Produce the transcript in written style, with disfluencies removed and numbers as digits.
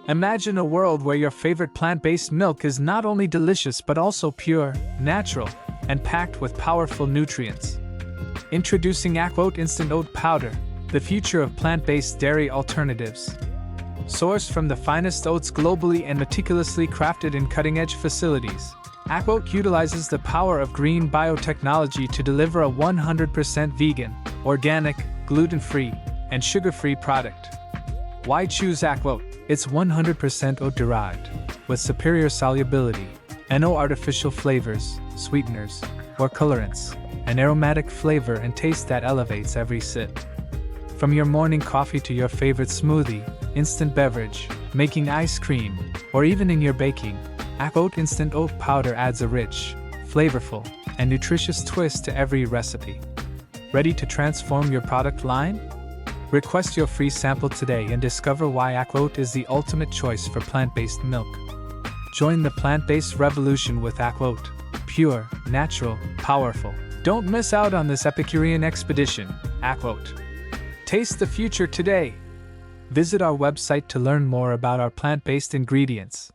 Imagine a world where your favorite plant-based milk is not only delicious but also pure, natural, and packed with powerful nutrients. Introducing AquOat Instant Oat Powder, the future of plant-based dairy alternatives. Sourced from the finest oats globally and meticulously crafted in cutting-edge facilities, AquOat utilizes the power of Green Biotechnology to deliver a 100% vegan, organic, gluten-free, and sugar-free product. Why choose AquOat? It's 100% oat-derived, with superior solubility, and no artificial flavors, sweeteners, or colorants, an aromatic flavor and taste that elevates every sip. From your morning coffee to your favorite smoothie, instant beverage, making ice cream, or even in your baking, AquOat Instant Oat Powder adds a rich, flavorful, and nutritious twist to every recipe. Ready to transform your product line? Request your free sample today and discover why AquOat is the ultimate choice for plant-based milk. Join the plant-based revolution with AquOat. Pure, natural, powerful. Don't miss out on this Epicurean expedition, AquOat. Taste the future today. Visit our website to learn more about our plant-based ingredients.